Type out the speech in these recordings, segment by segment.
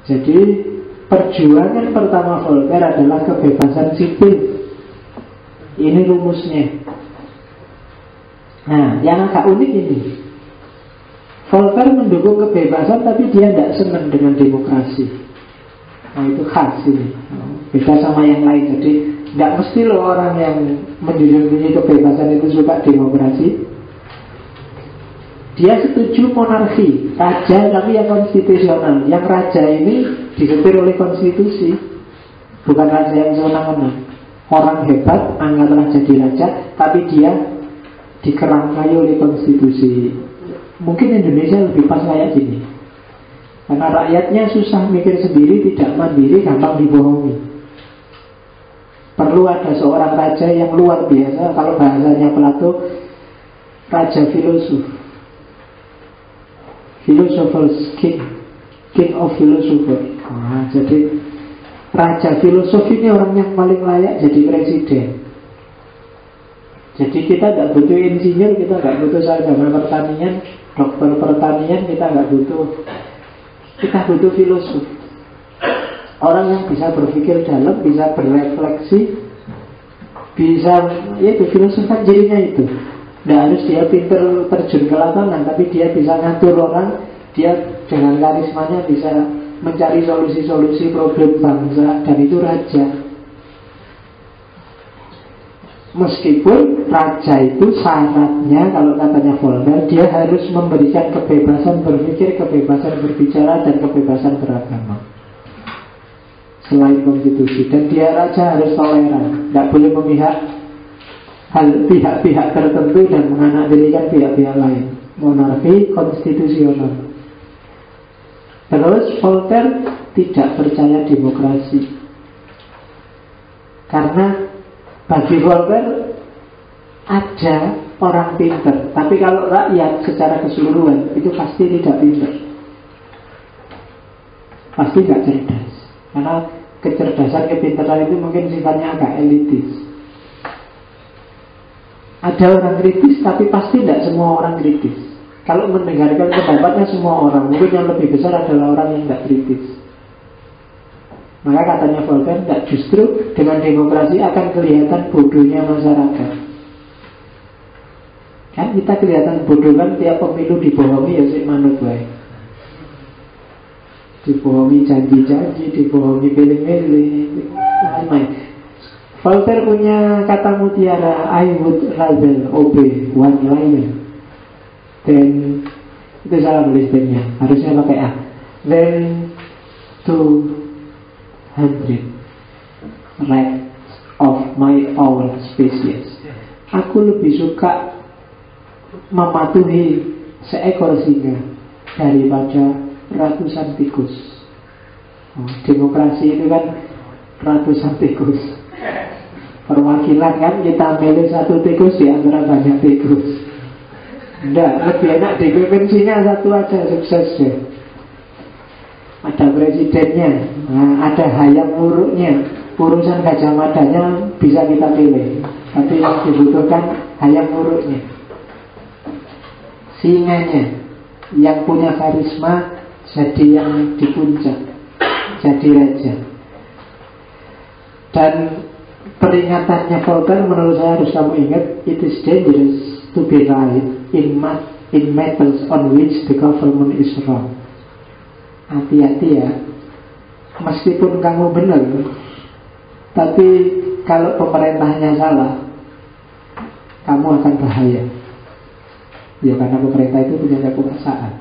Jadi perjuangan pertama Voltaire adalah kebebasan sipil. Ini rumusnya. Nah, yang agak unik ini, Voltaire mendukung kebebasan tapi dia tidak senang dengan demokrasi. Nah, itu khas ini. Beda sama yang lain. Jadi tidak mesti loh orang yang menjunjung kebebasan itu suka demokrasi. Dia setuju monarki, raja tapi yang konstitusional. Yang raja ini disetir oleh konstitusi, bukan raja yang senang-senang. Orang hebat, angkatlah jadi raja, tapi dia dikerangkai oleh konstitusi. Mungkin Indonesia lebih pas kayak gini, karena rakyatnya susah mikir sendiri, tidak mandiri, gampang dibohongi. Perlu ada seorang raja yang luar biasa. Kalau bahasanya Plato, raja filosof, philosophers king, king of philosopher. Nah, jadi raja filosof ini orang yang paling layak jadi presiden. Jadi kita tidak butuh insinyur, kita tidak butuh sarjana pertanian, dokter pertanian, kita nggak butuh. Kita butuh filosof. Orang yang bisa berpikir dalam, bisa berefleksi, bisa, ya itu filosof kan jadinya itu. Tidak harus dia pintar terjun ke lapangan, tapi dia bisa ngatur orang. Dia dengan karismanya bisa mencari solusi-solusi problem bangsa, dan itu raja. Meskipun raja itu syaratnya, kalau katanya Voltaire, dia harus memberikan kebebasan berpikir, kebebasan berbicara, dan kebebasan beragama selain konstitusi. Dan dia raja harus toleran, tidak boleh memihak pihak-pihak tertentu dan menganaktirikan pihak-pihak lain. Monarki konstitusional. Terus Voltaire tidak percaya demokrasi, karena bagi Voltaire ada orang pintar, tapi kalau rakyat secara keseluruhan itu pasti tidak pintar, pasti tidak cerdas. Karena kecerdasan, kepintaran itu mungkin sifatnya agak elitis. Ada orang kritis, tapi pasti tidak semua orang kritis. Kalau mendengarkan pendapatnya semua orang, mungkin yang lebih besar adalah orang yang tidak kritis. Maka katanya Voltaire, justru dengan demokrasi akan kelihatan bodohnya masyarakat. Kan kita kelihatan bodoh kan tiap pemilu dibohongi ya si manut baik. Dibohongi janji-janji, dibohongi pilih-pilih. Voltaire punya kata mutiara, I would rather obey one lion than, itu salah tulisnya, harusnya pakai A, than 200 rats of my own species. Aku lebih suka mematuhi seekor singa daripada ratusan tikus. Demokrasi itu kan ratusan tikus. Perwakilan kan kita milih satu tikus di antara banyak tikus. Tidak, lebih enak dipimpin singa satu aja, sukses deh. Ada presidennya, ada hayam wuruknya. Urusan Gajah Madanya bisa kita pilih, tapi yang dibutuhkan hayam wuruknya, singanya yang punya karisma, jadi yang di puncak, jadi raja. Dan peringatannya Voltaire menurut saya harus kamu ingat, it is dangerous to be right in matters on which the government is wrong. Hati-hati ya, meskipun kamu benar, tapi kalau pemerintahnya salah, kamu akan bahaya. Ya karena pemerintah itu punya kekuasaan.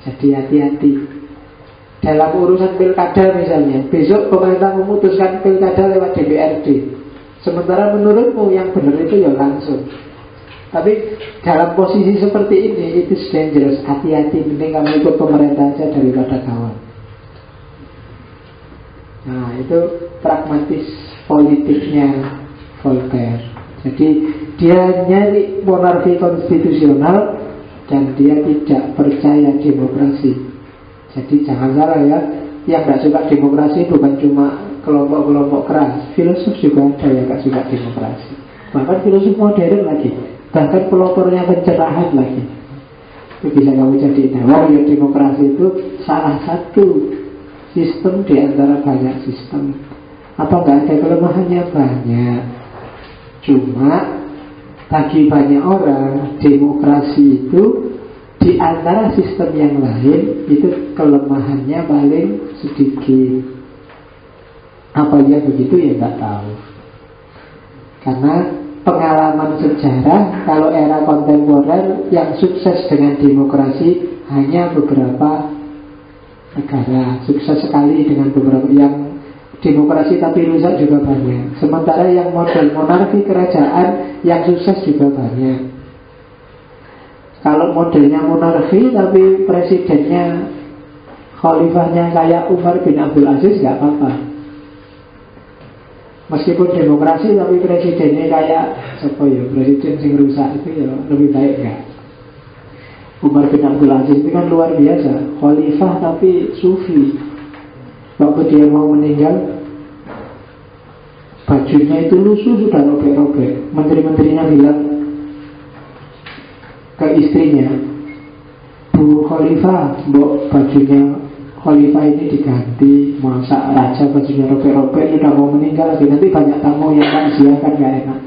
Jadi hati-hati. Dalam urusan pilkada misalnya, besok pemerintah memutuskan pilkada lewat DPRD, sementara menurutmu yang benar itu ya langsung. Tapi dalam posisi seperti ini, itu dangerous. Hati-hati, mending kamu ikut pemerintah aja daripada kawan. Nah, itu pragmatis politiknya Voltaire. Jadi dia nyari monarki konstitusional dan dia tidak percaya demokrasi. Jadi jangan salah ya, yang gak suka demokrasi bukan cuma kelompok-kelompok keras. Filosof juga ada yang gak suka demokrasi. Bahkan filosof modern lagi, bahkan pelopornya pencerahan lagi. Itu bisa kamu jadi ya demokrasi itu salah satu sistem di antara banyak sistem. Apa nggak ada kelemahannya? Banyak. Cuma bagi banyak orang, demokrasi itu di antara sistem yang lain itu kelemahannya paling sedikit. Apa ya begitu ya nggak tahu. Karena pengalaman sejarah, kalau era kontemporer yang sukses dengan demokrasi hanya beberapa negara. Sukses sekali dengan beberapa. Yang demokrasi tapi rusak juga banyak. Sementara yang model monarki kerajaan yang sukses juga banyak. Kalau modelnya monarki tapi presidennya, khalifahnya kayak Umar bin Abdul Aziz, gak apa-apa. Meskipun demokrasi tapi presidennya kayak siapa ya, presiden yang rusak itu ya lebih baik gak? Umar bin Abdul Aziz itu kan luar biasa, khalifah tapi sufi. Waktu dia mau meninggal, bajunya itu lusuh, sudah robek-robek. Menteri-menterinya bilang ke istrinya, Bu Khalifah, mbok bajunya Khalifah ini diganti. Masa raja bajunya robek-robek, sudah mau meninggal lagi, nanti banyak tamu yang takziah kan gak enak.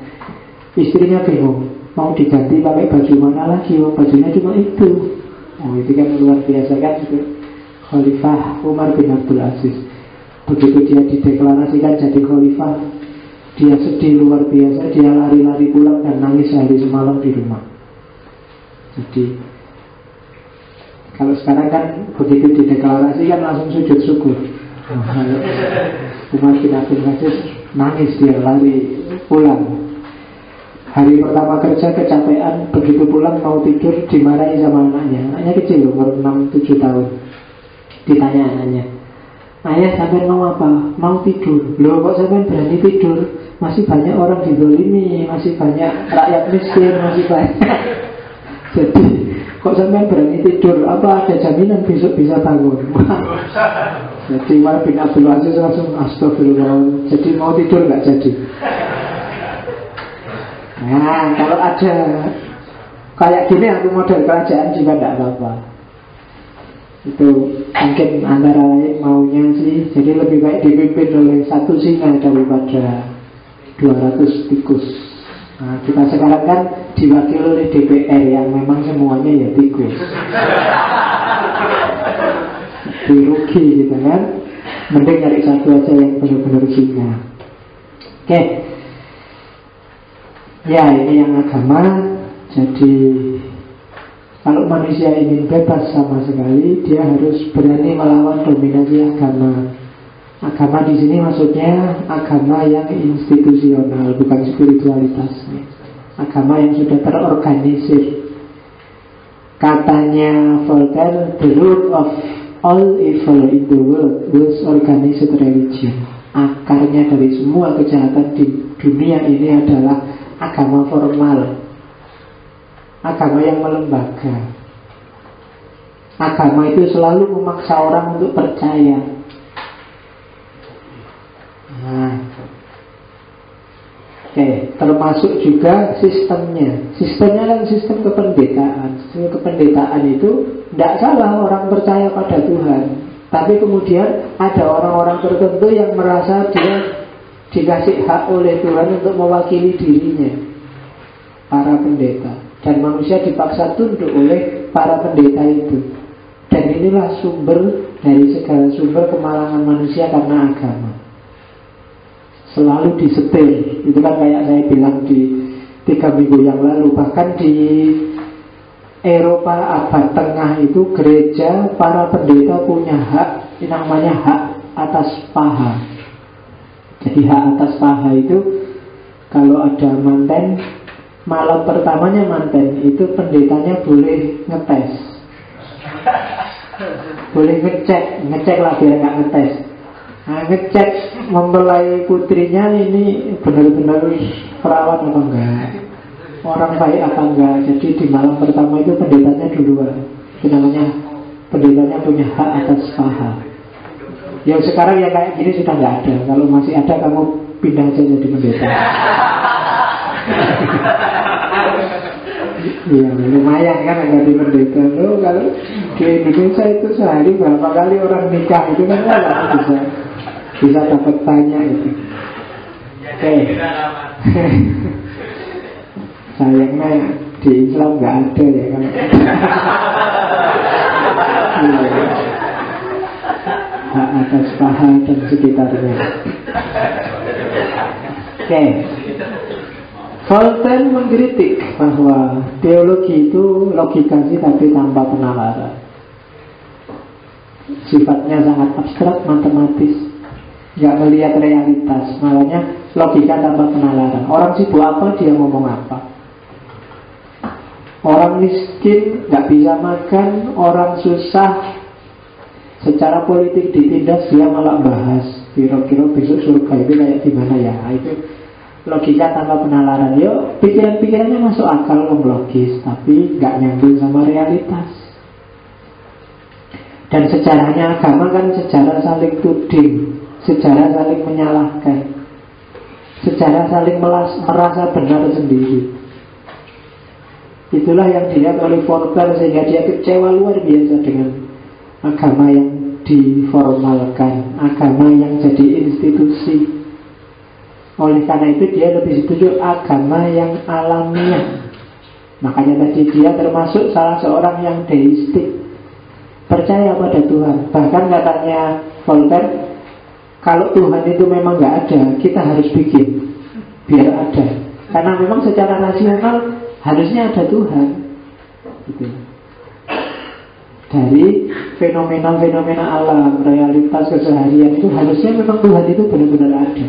Istrinya bingung, mau diganti pakai baju mana lagi, bajunya cuma itu. Oh itu kan luar biasa kan itu. Khalifah Umar bin Abdul Aziz. Begitu dia dideklarasikan jadi khalifah, dia sedih luar biasa. Dia lari-lari pulang dan nangis sehari semalam di rumah. Jadi kalau sekarang kan begitu dideklarasikan langsung sujud syukur. Umar bin Abdul Aziz nangis, dia lari pulang. Hari pertama kerja kecapean, begitu pulang mau tidur dimarahi sama anaknya. Anaknya kecil, umur 6-7 tahun. Ditanya anaknya, ayah sampai mau apa? Mau tidur. Loh kok sampai berani tidur? Masih banyak orang dizalimi, masih banyak rakyat miskin, masih banyak. Jadi kok sampai berani tidur? Apa ada jaminan besok bisa bangun? Jadi Umar bin Abdul Aziz langsung astagfirullah. Jadi mau tidur gak jadi. Nah kalau ada kayak gini aku model kerajaan juga gak apa-apa. Itu mungkin antara lain maunya sih. Jadi lebih baik dipimpin oleh satu singa daripada 200 tikus. Nah, kita sekarang kan diwakili oleh DPR yang memang semuanya ya tikus. Jadi rugi gitu kan. Mending cari satu aja yang benar-benar singa. Oke. Ya ini yang agama. Jadi kalau manusia ingin bebas sama sekali, dia harus berani melawan dominasi agama. Agama di sini maksudnya agama yang institusional, bukan spiritualitas. Agama yang sudah terorganisir. Katanya Voltaire, the root of all evil in the world was organized religion. Akarnya dari semua kejahatan di dunia ini adalah agama formal. Agama yang melembaga. Agama itu selalu memaksa orang untuk percaya. Nah, termasuk juga sistemnya. Sistemnya kan sistem kependetaan. Sistem kependetaan itu tidak salah orang percaya pada Tuhan. Tapi kemudian ada orang-orang tertentu yang merasa dia dikasih hak oleh Tuhan untuk mewakili dirinya, para pendeta. Dan manusia dipaksa tunduk oleh para pendeta itu. Dan inilah sumber dari segala sumber kemalangan manusia karena agama. Selalu disetir. Itu kan kayak saya bilang di 3 minggu yang lalu. Bahkan di Eropa abad tengah itu gereja, para pendeta punya hak, yang namanya hak atas paha. Jadi hak atas paha itu kalau ada manten, malam pertamanya manten itu pendetanya boleh ngetes, boleh ngecek lah biar nggak ngetes. Nah, ngecek mempelai putrinya ini benar-benar perawat apa enggak, orang baik apa enggak. Jadi di malam pertama itu pendetanya duluan. Itu namanya pendetanya punya hak atas paha. Yang sekarang ya kayak gini sudah nggak ada. Kalau masih ada kamu pindah aja jadi pendeta. Iya, lumayan kan ada di pendeta. Loh, kalau di Indonesia itu sehari berapa kali orang nikah itu kan bisa dapat banyak itu. Oke. Sayangnya di Islam nggak ada ya kan. Hak atas paha dan sekitarnya. Oke. Voltaire mengkritik bahwa teologi itu logika sih tapi tanpa penalaran. Sifatnya sangat abstrak, matematis, nggak melihat realitas. Makanya logika tanpa penalaran. Orang sibuk apa dia ngomong apa. Orang miskin nggak bisa makan, orang susah secara politik ditindas dia malah bahas kira-kira besok surga itu kayak gimana ya. Itu logika tanpa penalaran. Yuk, pikiran-pikirannya masuk akal, logis, tapi nggak nyambung sama realitas. Dan sejarahnya agama kan sejarah saling tuding, sejarah saling menyalahkan, sejarah saling merasa benar sendiri. Itulah yang dilihat oleh Voltaire sehingga dia kecewa luar biasa dengan agama yang diformalkan, agama yang jadi institusi. Oleh karena itu dia lebih setuju agama yang alamiah. Makanya tadi dia termasuk salah seorang yang deistik, percaya pada Tuhan. Bahkan katanya Voltaire, kalau Tuhan itu memang nggak ada, kita harus bikin biar ada. Karena memang secara rasional harusnya ada Tuhan gitu. Dari fenomena-fenomena alam, realitas keseharian itu harusnya memang Tuhan itu benar-benar ada.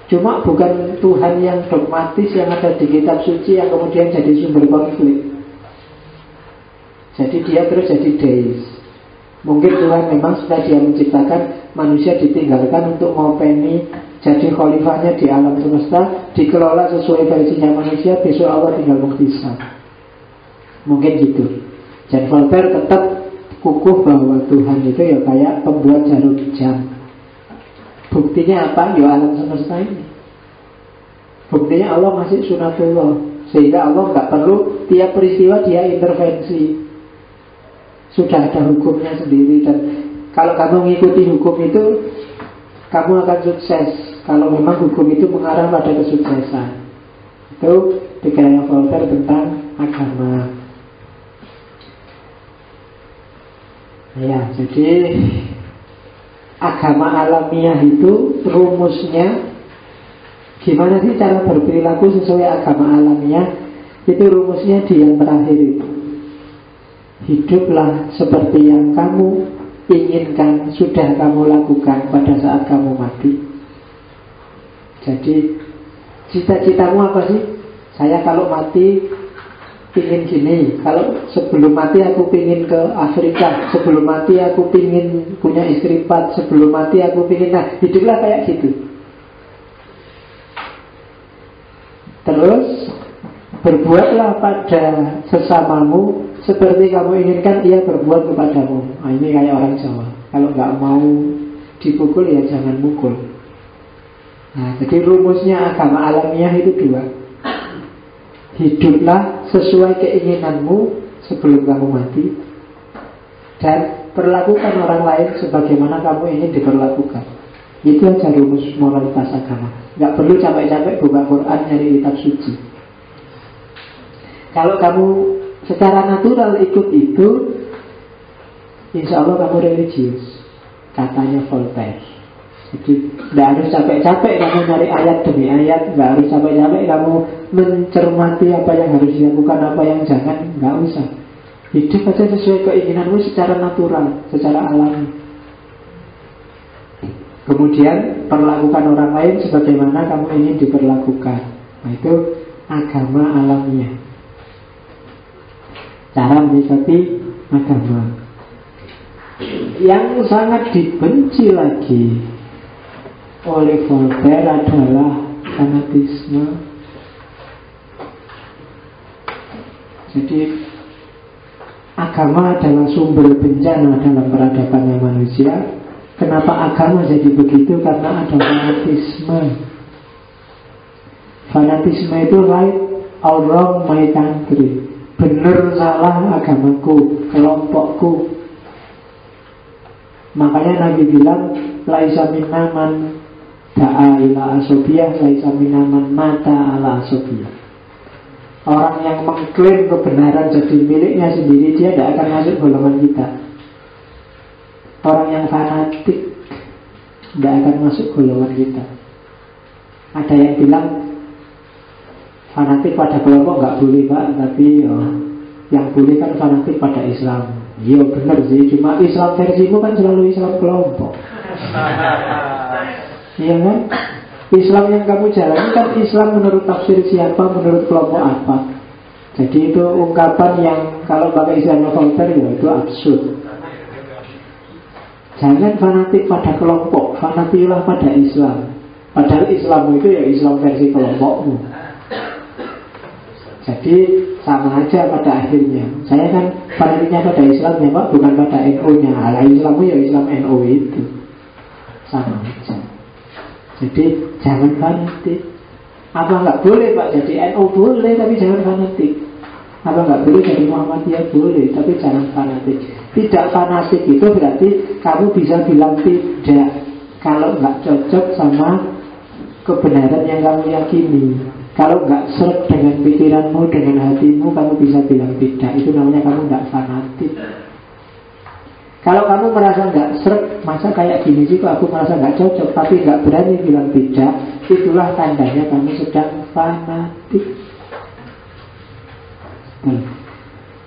Cuma bukan Tuhan yang dogmatis yang ada di kitab suci yang kemudian jadi sumber konflik. Jadi dia terus jadi deis. Mungkin Tuhan memang setelah dia menciptakan manusia ditinggalkan untuk ngopeni jadi khalifahnya di alam semesta, dikelola sesuai versinya manusia, besok Allah tinggal menghisab. Mungkin gitu. Dan Voltaire tetap kukuh bahwa Tuhan itu ya kayak pembuat jarum jam. Buktinya apa? Ya alam semesta ini. Buktinya Allah masih sunatullah, sehingga Allah nggak perlu tiap peristiwa dia intervensi. Sudah ada hukumnya sendiri. Dan kalau kamu mengikuti hukum itu, kamu akan sukses. Kalau memang hukum itu mengarah pada kesuksesan. Itu pikirannya Voltaire tentang agama. Ya, jadi agama alamiah itu rumusnya gimana sih cara berperilaku sesuai agama alamiah. Itu rumusnya di yang terakhir itu. Hiduplah seperti yang kamu inginkan sudah kamu lakukan pada saat kamu mati. Jadi cita-citamu apa sih? Saya kalau mati pingin gini, kalau sebelum mati aku pingin ke Afrika, sebelum mati aku pingin punya istri 4, sebelum mati aku pingin, nah hiduplah kayak gitu. Terus berbuatlah pada sesamamu seperti kamu inginkan ia berbuat kepadamu. Nah ini kayak orang Jawa, kalau nggak mau dipukul ya jangan mukul. Nah jadi rumusnya agama alamiah itu 2. Hiduplah sesuai keinginanmu sebelum kamu mati, dan perlakukan orang lain sebagaimana kamu ingin diperlakukan. Itu aja rumus moralitas agama. Gak perlu capek-capek buka Quran nyari kitab suci. Kalau kamu secara natural ikut itu, insya Allah kamu religius, katanya Voltaire. Jadi tidak harus capek-capek kamu nyari ayat demi ayat, tidak harus capek-capek kamu mencermati apa yang harus dilakukan, apa yang jangan, nggak usah. Hidup aja sesuai keinginanmu secara natural, secara alami. Kemudian perlakukan orang lain sebagaimana kamu ingin diperlakukan. Nah itu agama alamiah. Cara menyikapi agama. Yang sangat dibenci lagi oleh Voltaire adalah fanatisme. Jadi agama adalah sumber bencana dalam peradabannya manusia. Kenapa agama jadi begitu? Karena ada fanatisme. Fanatisme itu right or wrong my country. benar salah agamaku, kelompokku. Makanya Nabi bilang, laisa minna man da'a ila asobiyah, laisa minna man mata ala asobiyah. Orang yang mengklaim kebenaran jadi miliknya sendiri, dia tidak akan masuk golongan kita. Orang yang fanatik tidak akan masuk golongan kita. Ada yang bilang fanatik pada kelompok nggak boleh Pak, tapi yang boleh kan fanatik pada Islam. Iya benar sih, cuma Islam versimu kan selalu Islam kelompok. Iya kan? Islam yang kamu jalani kan Islam menurut tafsir siapa, menurut kelompok apa. Jadi itu ungkapan yang kalau pakai istilah Voltaire ya itu absurd. Jangan fanatik pada kelompok, fanatiklah pada Islam. Padahal Islam itu ya Islam versi kelompokmu. Jadi sama aja pada akhirnya. Saya kan fanatiknya pada Islam ya Pak, bukan pada NU-nya. Ala Islammu ya Islam NU itu. Sama aja. Jadi jangan fanatik. Apa nggak boleh Pak jadi NU? Boleh, tapi jangan fanatik. Apa nggak boleh jadi Muhammadiyah? Boleh, tapi jangan fanatik. Tidak fanatik itu berarti kamu bisa bilang tidak kalau nggak cocok sama kebenaran yang kamu yakini. Kalau nggak seret dengan pikiranmu, dengan hatimu, kamu bisa bilang tidak. Itu namanya kamu nggak fanatik. Kalau kamu merasa nggak seret, masa kayak gini sih kok aku merasa nggak cocok, tapi nggak berani bilang tidak, itulah tandanya kamu sedang fanatik.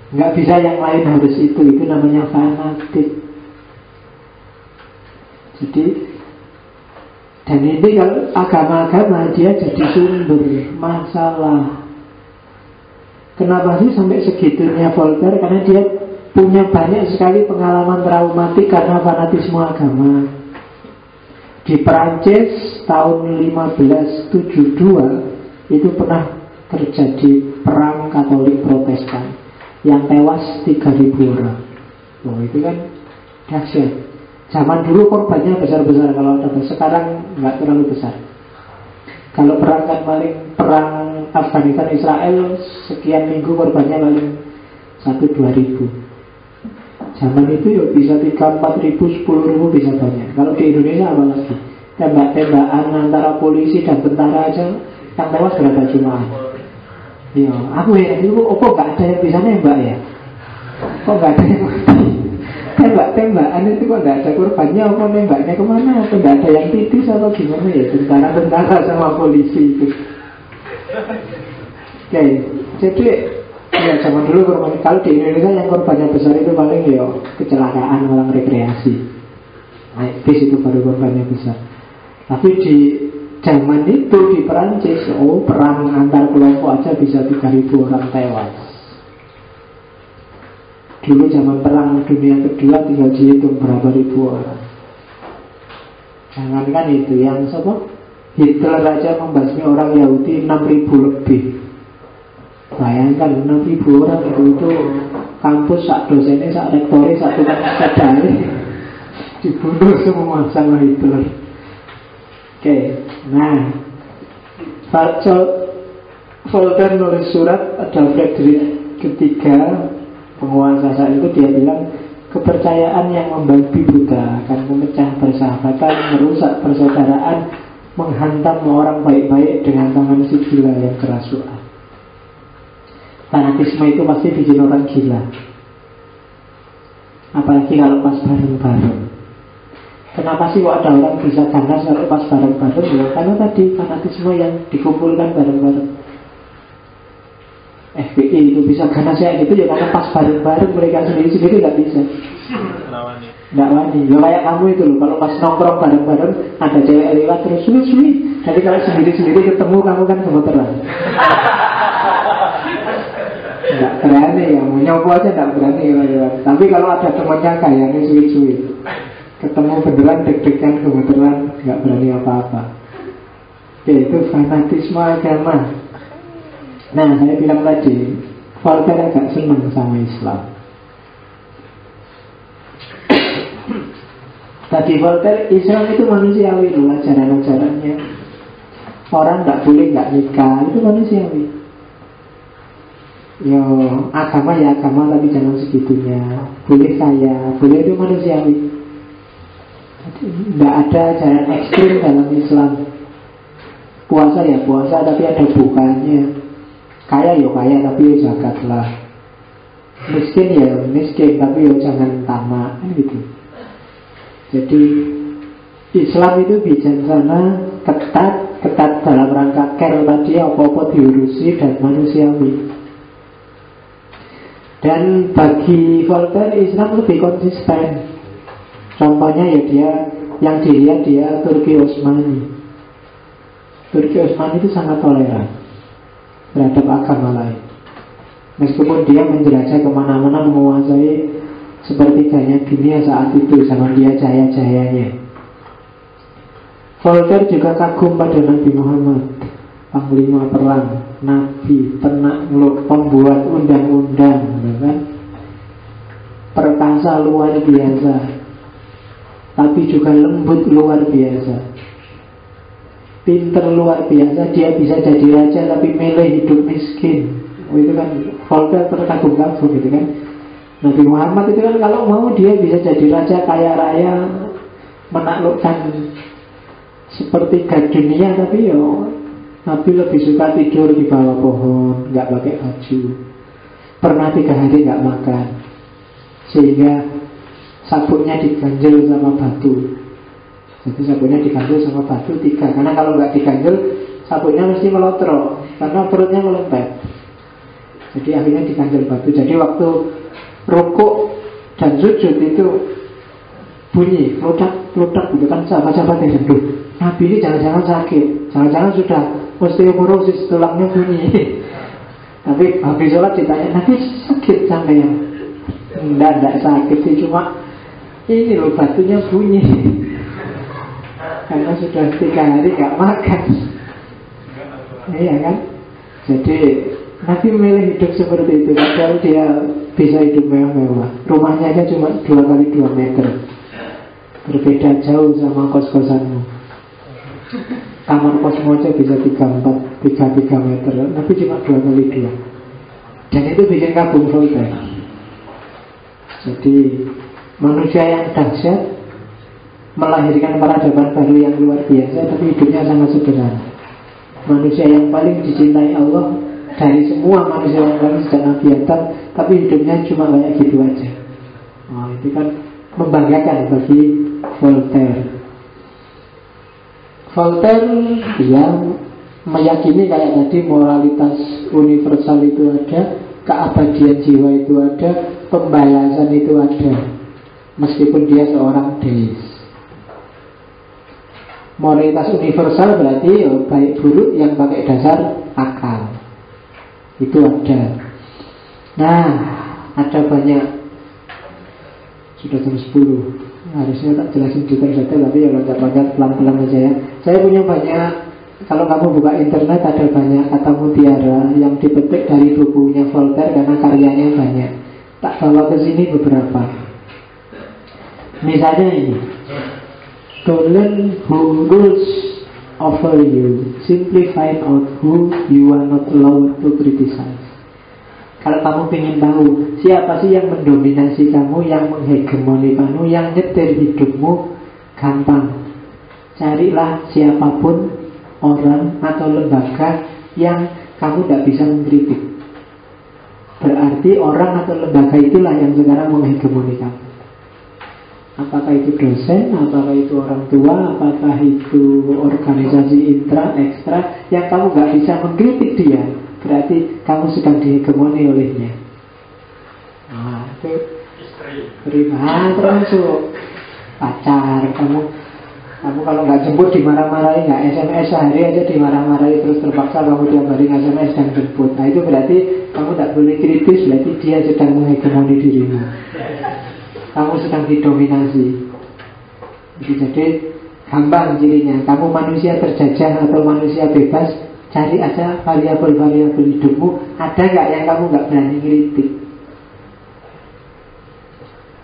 Nggak bisa yang lain harus itu namanya fanatik. Jadi, dan ini kalau agama-agama dia jadi sumber masalah. Kenapa sih sampai segitunya Voltaire? Karena dia punya banyak sekali pengalaman traumatik karena fanatisme agama. Di Perancis tahun 1572 itu pernah terjadi perang Katolik Protestan yang tewas 3.000 orang. Oh, itu kan dahsyat. Zaman dulu korbannya besar-besar, kalau ada sekarang nggak terlalu besar. Kalau perang kan paling perang Afghanistan Israel sekian minggu korbannya paling 1-2 ribu. Zaman itu ya bisa 3-4 ribu, 10 ribu bisa banyak. Kalau di Indonesia apa lagi? Tembak-tembakan antara polisi dan tentara aja yang tewas berapa jumlah? Ya, aku ya itu kok nggak ada yang bisa nembak ya? Kok nggak ada yang mati? Tembak-tembakan itu kok nggak ada korbannya? Apa nembaknya kemana? Apa nggak ada yang titis atau gimana ya? Tentara-tentara sama polisi itu. Oke, jadi ya zaman dulu korban. Kalau di Indonesia yang korbannya besar itu paling ya kecelakaan orang rekreasi. Naik bis itu baru korbannya besar. Tapi di zaman itu di Perancis, perang antar kelompok aja bisa 3.000 orang tewas. Dulu zaman perang dunia kedua tinggal dihitung berapa ribu orang. Jangankan itu, yang siapa? Hitler aja membasmi orang Yahudi 6.000 lebih. Bayangkan 6.000 orang itu kampus, sak dosennya, sak rektornya, sak tukang sepedanya dibunuh semua sama Hitler. Oke, nah Voltaire nulis surat, ada Frederick ketiga penguasa saat itu, dia bilang kepercayaan yang membabi buta akan memecah persahabatan, merusak persaudaraan, menghantam orang baik-baik dengan tangan si gila yang kerasukan. Fanatisme itu pasti bikin orang gila, apalagi kalau pas bareng-bareng. Kenapa sih kok ada orang bisa ganas kalau pas bareng-bareng? Ya, karena tadi fanatisme yang dikumpulkan bareng-bareng. FPI itu bisa ganas ya gitu ya karena pas bareng-bareng, mereka sendiri-sendiri nggak bisa. Nggak wani. Ya kayak kamu itu loh, kalau pas nongkrong bareng-bareng ada cewek lewat terus suwi-suwi. Jadi kalau sendiri-sendiri ketemu kamu kan gemeteran. Nggak berani ya, mau nyopo aja nggak berani lewat. Tapi kalau ada temannya kayaknya suwi-suwi, ketemu beneran deg-degan gemeteran, nggak berani apa-apa. Ya itu fanatisme agama. Nah, saya bilang tadi Voltaire agak senang sama Islam. Tadi Voltaire, Islam itu manusiawi loh, ajaran-ajarannya. Orang nggak boleh nggak nikah, itu manusiawi. Yo, agama ya agama, tapi jangan segitunya. Boleh kaya, boleh itu manusiawi. Tidak ada jalan ekstrim dalam Islam. Puasa ya puasa, tapi ada bukanya. Kaya ya kaya, tapi ya zakat lah. Miskin ya miskin, tapi ya jangan tamak, gitu. Jadi Islam itu bijaksana, ketat dalam rangka care tadi, apa-apa diurusi dan manusiawi. Dan bagi Voltaire Islam lebih konsisten. Contohnya ya dia, yang dilihat dia Turki Utsmani. Turki Utsmani itu sangat toleran terhadap agama lain. Meskipun dia menjelajah kemana-mana, menguasai sepertiganya dunia saat itu, zaman dia jaya-jayanya. Voltaire juga kagum pada Nabi Muhammad, panglima perang, nabi, penakluk, pembuat undang-undang, kan? Perkasa luar biasa, tapi juga lembut luar biasa, pinter luar biasa. Dia bisa jadi raja tapi milih hidup miskin. Itu kan Voltaire terkagum-kagum gitu kan. Nabi Muhammad itu kan kalau mau dia bisa jadi raja kaya raya, menaklukkan sepertiga dunia, tapi yo Nabi lebih suka tidur di bawah pohon, nggak pakai baju. Pernah 3 hari nggak makan, sehingga sabuknya diganjel sama batu. Jadi sabuknya diganjel sama batu 3, karena kalau nggak diganjel sabuknya mesti melotrok, karena perutnya melempet. Jadi akhirnya diganjel batu. Jadi waktu rukuk dan sujud itu bunyi ludak gitu kan, sahabat-sahabat yang senduh. Nabi ini jangan-jangan sakit, jangan-jangan sudah osteoporosis, tulangnya bunyi. Tapi habis sholat ditanya, Nabi sakit sampai yang enggak sakit sih, cuma ini loh batunya bunyi karena sudah 3 hari nggak makan. Iya kan? Jadi Nabi memilih hidup seperti itu. Padahal dia bisa hidup mewah-mewah. Rumahnya aja cuma 2x2 meter. Berbeda jauh sama kos-kosanmu. Kamar kosmu aja bisa 3 meter. Nabi cuma 2x2. Dan itu bikin kagum Voltaire. Jadi manusia yang dahsyat melahirkan peradaban baru yang luar biasa, tapi hidupnya sangat sederhana. Manusia yang paling dicintai Allah dari semua manusia yang lain sejak Nabi Adam, tapi hidupnya cuma kayak gitu aja. Nah, itu kan membanggakan bagi Voltaire. Voltaire yang meyakini kayak tadi moralitas universal itu ada, keabadian jiwa itu ada, pembalasan itu ada, meskipun dia seorang deis. Moralitas universal berarti baik buruk yang pakai dasar akal. Itu ada. Nah, ada banyak. Sudah jam 10. Harusnya tak jelasin detail-detail, tapi ya loncat-loncat pelan-pelan aja ya. Saya punya banyak. Kalau kamu buka internet ada banyak kata mutiara yang dipetik dari bukunya Voltaire karena karyanya banyak. Tak bawa ke sini beberapa. Misalnya ini. Don't learn who rules over you, simply find out who you are not allowed to criticize. Kalau kamu ingin tahu siapa sih yang mendominasi kamu, yang menghegemoni kamu, yang nyetir hidupmu, gampang. Carilah siapapun orang atau lembaga yang kamu tidak bisa mengkritik. Berarti orang atau lembaga itulah yang sekarang menghegemoni kamu. Apakah itu dosen, apakah itu orang tua, apakah itu organisasi intra, ekstra, yang kamu gak bisa mengkritik dia, berarti kamu sedang dihegemoni olehnya. Nah, itu termasuk pacar. Kamu kalau gak jemput dimarah-marahi, gak SMS sehari aja dimarah-marahi, terus terpaksa kamu tiap hari SMS dan jemput. Nah, itu berarti kamu gak boleh kritis, berarti dia sedang menghegemoni dirimu. Kamu sedang didominasi. Jadi gampang cirinya. Kamu manusia terjajah atau manusia bebas, cari aja variabel-variabel hidupmu. Ada nggak yang kamu nggak berani kritik?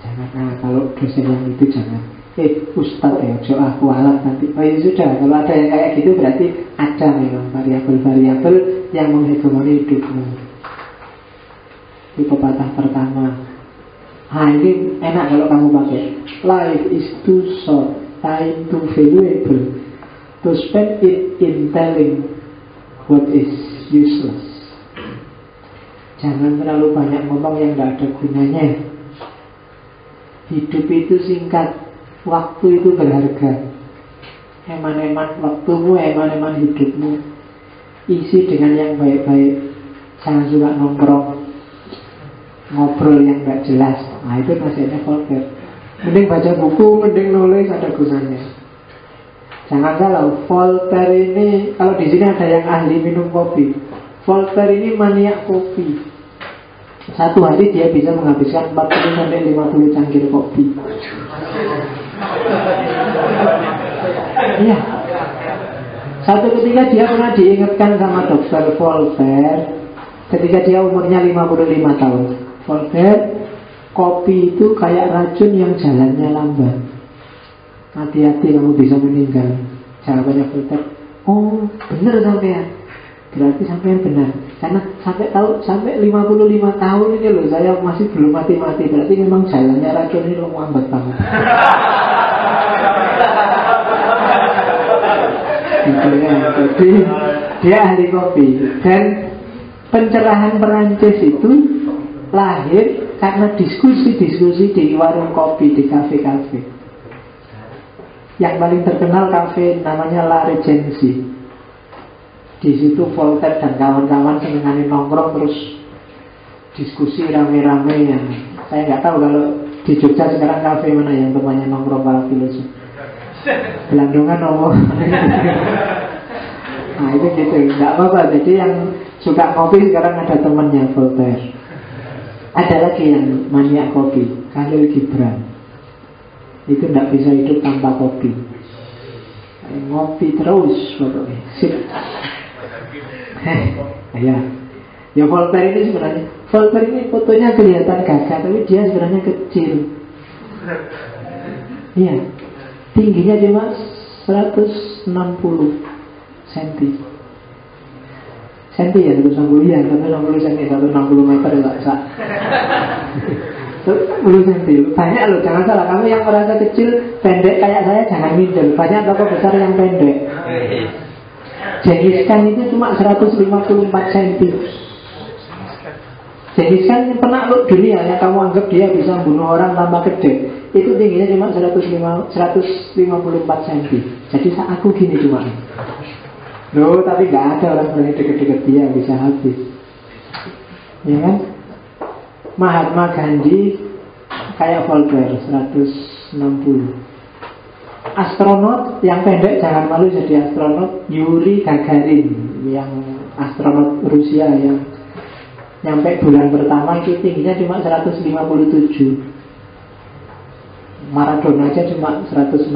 Jangan. Nah, kalau dosen yang itu jangan. Ustaz ya, doa kualat nanti. Oh ya sudah. Kalau ada yang kayak gitu berarti ada memang variabel-variabel yang menghegemoni hidupmu. Itu pepatah pertama. Nah ini enak kalau kamu pakai. Life is too short, time too valuable to spend it in telling what is useless. Jangan terlalu banyak ngomong yang tidak ada gunanya. Hidup itu singkat, waktu itu berharga. Eman-eman waktumu, eman-eman hidupmu, isi dengan yang baik-baik. Jangan suka nongkrong, ngobrol yang gak jelas. Nah itu nasihatnya Voltaire. Mending baca buku, mending nulis, ada gunanya. Jangan salah, Voltaire ini, kalau di sini ada yang ahli minum kopi, Voltaire ini maniak kopi. Satu hari dia bisa menghabiskan 40-50 cangkir kopi. Iya. Satu ketika dia pernah diingatkan sama dokter Voltaire, ketika dia umurnya 55 tahun. Voltaire, kopi itu kayak racun yang jalannya lambat. Hati-hati kamu bisa meninggal. Jawabannya Voltaire, oh benar sampean. Berarti sampean benar. Karena sampai 55 tahun ini loh saya masih belum mati-mati. Berarti memang jalannya racun ini lambat banget. Gitu ya. Jadi dia ahli kopi. Dan pencerahan Perancis itu lahir karena diskusi-diskusi di warung kopi, di kafe-kafe. Yang paling terkenal kafe namanya La Regency. Di situ Voltaire dan kawan-kawan senengannya nongkrong terus diskusi rame-rame yang saya nggak tahu kalau di Jogja sekarang kafe mana yang temannya nongkrong para filosof. Belandungan ngomong. Nah itu gitu, nggak apa-apa. Jadi yang suka kopi sekarang ada temannya Voltaire. Ada lagi yang maniak kopi, Khalil Gibran. Itu nggak bisa hidup tanpa kopi. Ngopi terus pokoknya. Sip. Ya Voltaire ini sebenarnya, Voltaire ini fotonya kelihatan gagah, tapi dia sebenarnya kecil. Iya. Tingginya cuma 160 cm. Senti ya, 160 ya, 160 cm, 160 meter enggak bisa. 10 cm. Banyak loh, jangan salah. Kamu yang merasa kecil, pendek kayak saya, jangan minder. Banyak tokoh besar yang pendek. Genghis Khan itu cuma 154 cm. Genghis Khan yang penakluk dunia, yang kamu anggap dia bisa membunuh orang tanpa gede, itu tingginya cuma 154 cm. Jadi aku gini cuma. Loh, tapi gak ada orang berani deket-deket dia bisa habis. Ya kan? Mahatma Gandhi kayak Voltaire 160. Astronot yang pendek jangan malu jadi astronot. Yuri Gagarin yang astronot Rusia yang nyampe bulan pertama itu tingginya cuma 157. Maradona aja cuma 165.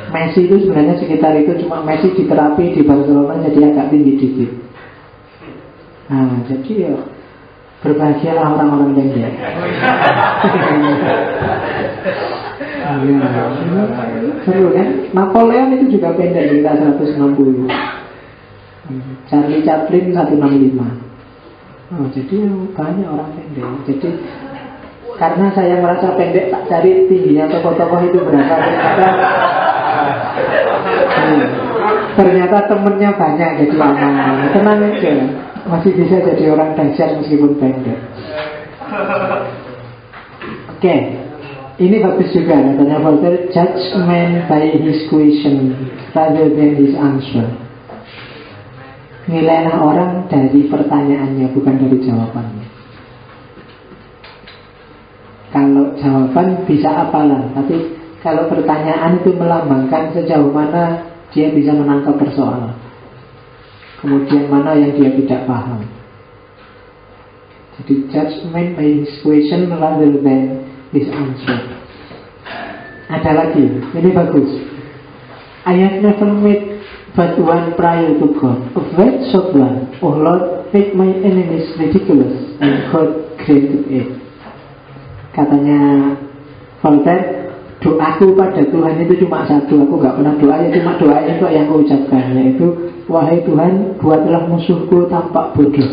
Messi itu sebenarnya sekitar itu, cuma Messi diterapi di Barcelona jadi agak tinggi dikit. Nah jadi ya berbahagialah orang-orang pendek. Ya, seru kan? Napoleon itu juga pendek, kita 160. Charlie Chaplin 165. Oh, jadi banyak orang pendek. Jadi karena saya merasa pendek, tak cari tingginya tokoh-tokoh itu berapa. Ternyata temennya banyak, jadi aman. Tenang aja, masih bisa jadi orang dahsyat meskipun pendek. Oke. Ini bagus juga, katanya Voltaire, judge man by his question rather than his answer. Nilailah orang dari pertanyaannya, bukan dari jawabannya. Kalau jawaban bisa apalan, tapi kalau pertanyaan itu melambangkan sejauh mana dia bisa menangkap persoalan, kemudian mana yang dia tidak paham. Jadi judge man by his question rather than his answer. Ada lagi, ini bagus. I have never met but one prior to God, a very short one. Oh Lord, make my enemies ridiculous, and God granted it. Katanya Voltaire, doaku pada Tuhan itu cuma satu. Aku gak pernah doa, ya cuma doa itu yang aku ucapkan, yaitu wahai Tuhan, buatlah musuhku tampak bodoh.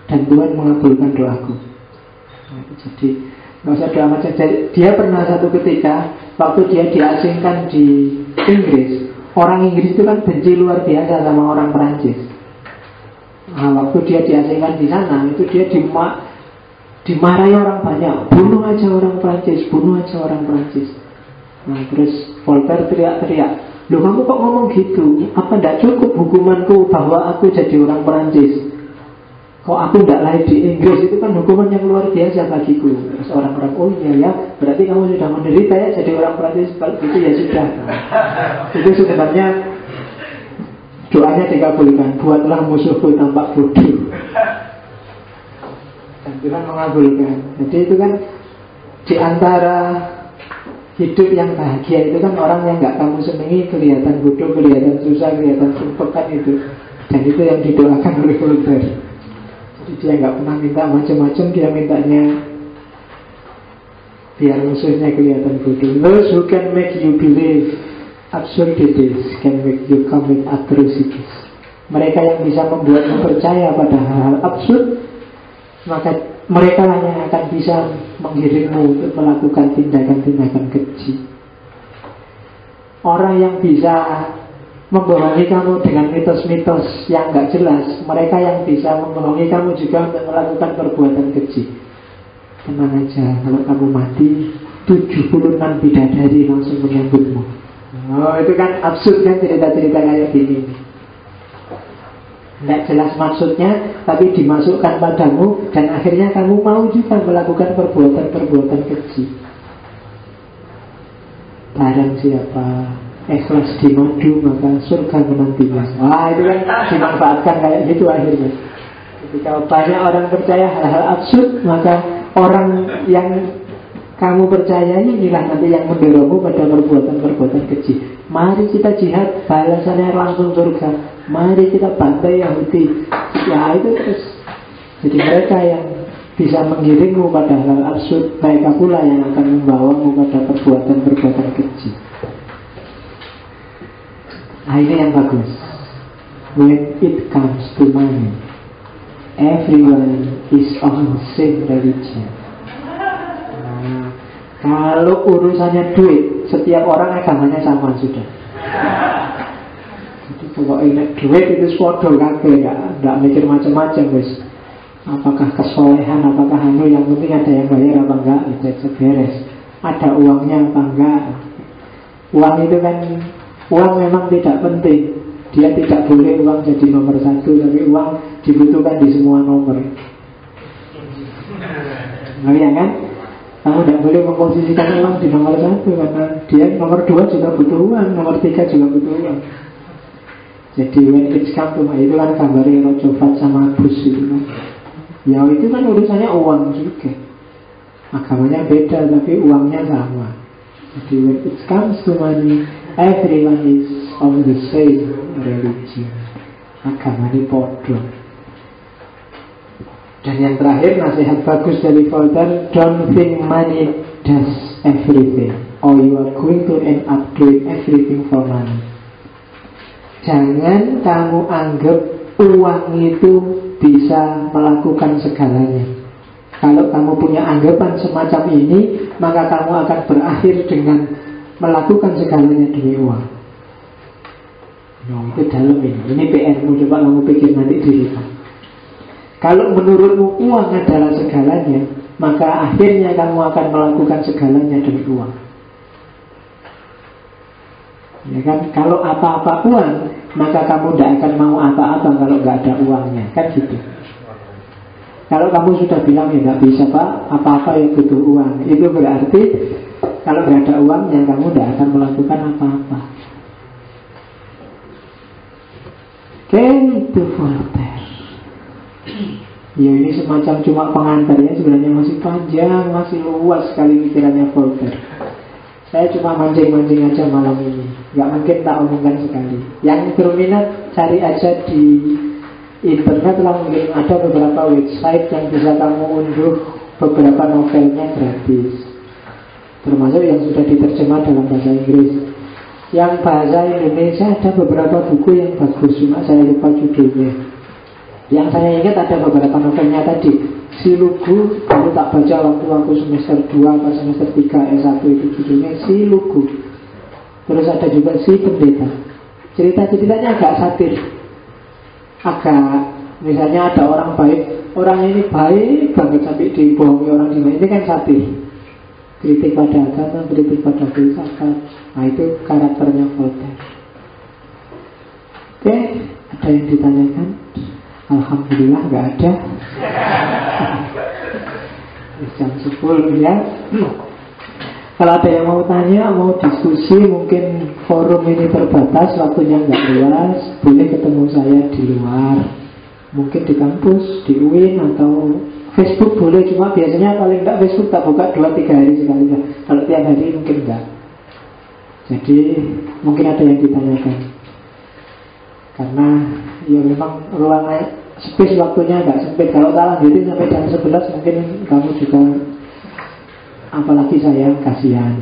dan Tuhan mengabulkan doaku. Nah, jadi nggak usah doa macam. Dia pernah satu ketika waktu dia diasingkan di Inggris, orang Inggris itu kan benci luar biasa sama orang Perancis. Nah, waktu dia diasingkan di sana, itu dia dimarahi orang banyak. Bunuh aja orang Perancis, bunuh aja orang Perancis. Nah, terus Voltaire teriak-teriak, loh kamu kok ngomong gitu? Apa tidak cukup hukumanku bahwa aku jadi orang Perancis? Kok aku tidak lahir di Inggris? Itu kan hukuman yang luar biasa bagiku. Terus orang-orang, oh iya ya, berarti kamu sudah menderita ya jadi orang Perancis. Kalau gitu ya sudah. Itu sebenarnya doanya dikabulkan. Buatlah musuhku tampak bodoh. Dan Tuhan mengabulkan. Jadi itu kan di antara hidup yang bahagia itu kan orang yang nggak kamu senangi kelihatan bodoh, kelihatan susah, kelihatan sumpah itu. Dan itu yang didoakan oleh Voltaire. Jadi dia nggak pernah minta macam-macam, dia mintanya biar musuhnya kelihatan bodoh. Those who can make you believe absurdities can make you commit atrocities. Mereka yang bisa membuatmu percaya pada hal-hal absurd, maka mereka lah yang akan bisa menggiringmu untuk melakukan tindakan-tindakan keji. Orang yang bisa membohongi kamu dengan mitos-mitos yang gak jelas, mereka yang bisa membohongi kamu juga untuk melakukan perbuatan keji. Tenang aja, kalau kamu mati 76 bidadari langsung menyambutmu. Oh, itu kan absurd kan cerita-cerita kayak gini. Tidak jelas maksudnya, tapi dimasukkan padamu, dan akhirnya kamu mau juga melakukan perbuatan-perbuatan keji. Barang siapa ikhlas dimadu, maka surga menantinya. Wah, itu kan dimanfaatkan kayak gitu akhirnya. Ketika banyak orang percaya hal-hal absurd, maka orang yang kamu percayai inilah nanti yang mendorongmu pada perbuatan-perbuatan keji. Mari kita jihad, balasannya langsung surga. Mari kita bantai Yahudi. Ya itu terus. Jadi mereka yang bisa menggiringmu pada hal absurd, mereka pula yang akan membawamu pada perbuatan-perbuatan keji. Nah, ini yang bagus. When it comes to money, everyone is on the same religion. Nah, kalau urusannya duit, setiap orang agamanya sama sudah. Jadi pokoknya duit itu suatu kakek, nggak mikir macam-macam guys. Apakah kesolehan, apakah yang penting ada yang bayar apa enggak, itu beres. Ada uangnya apa enggak. Uang itu kan, uang memang tidak penting. Dia tidak boleh uang jadi nomor satu, tapi uang dibutuhkan di semua nomor. Nah ya kan? Kamu tidak boleh memposisikan uang di nomor satu, karena dia nomor 2 juga butuh uang, nomor 3 juga butuh uang. Jadi when it's come to money, itu kan gambarnya Rojovat sama Bus itu kan. Ya itu kan urusannya uang juga. Agamanya beda tapi uangnya sama. Jadi when it comes to money, everyone is on the same religion. Agamanya podo. Dan yang terakhir, nasihat bagus dari Voltaire, don't think money does everything, or you are going to end up doing everything for money. Jangan kamu anggap uang itu bisa melakukan segalanya. Kalau kamu punya anggapan semacam ini, maka kamu akan berakhir dengan melakukan segalanya demi uang. Itu dalam ini. Ini PR-mu, coba kamu pikir nanti di rumah. Kalau menurutmu uang adalah segalanya, maka akhirnya kamu akan melakukan segalanya demi uang. Ya kan? Kalau apa-apa uang, maka kamu tidak akan mau apa-apa kalau nggak ada uangnya, kan gitu. Kalau kamu sudah bilang ya nggak bisa pak, apa-apa yang butuh uang, itu berarti kalau nggak ada uangnya kamu tidak akan melakukan apa-apa. Itu Voltaire. Ya ini semacam cuma pengantar ya, sebenarnya masih panjang, masih luas sekali pikirannya Voltaire. Saya cuma mancing-mancing aja malam ini, nggak mungkin tak omongkan sekali. Yang berminat cari aja di internet lah, mungkin ada beberapa website yang bisa kamu unduh beberapa novelnya gratis, termasuk yang sudah diterjemah dalam bahasa Inggris. Yang bahasa Indonesia ada beberapa buku yang bagus, cuma saya lupa judulnya. Yang saya ingat ada beberapa novelnya tadi. Si Lugu baru tak baca waktu aku semester 2 atau semester 3 S1, itu judulnya Si Lugu. Terus ada juga Si Pendeta. Cerita-ceritanya agak satir. Agak, misalnya ada orang baik, orang ini baik banget sampai dibohongi orang lain. Ini kan satir. Kritik pada agama, kritik pada filsafat. Nah itu karakternya Voltaire. Oke, ada yang ditanyakan? Alhamdulillah nggak ada. Jam 10 ya. Kalau ada yang mau tanya, mau diskusi, mungkin forum ini terbatas, waktunya nggak luas, boleh ketemu saya di luar, mungkin di kampus, di UIN atau Facebook boleh. Cuma biasanya paling nggak Facebook tak buka 2-3 hari sekali ya. Kalau tiap hari mungkin enggak. Jadi mungkin ada yang ditanyakan. Karena ya memang ruangnya space, waktunya agak sempit. Kalau salah jadi sampai jam 11 mungkin kamu juga, apalagi saya, kasihan.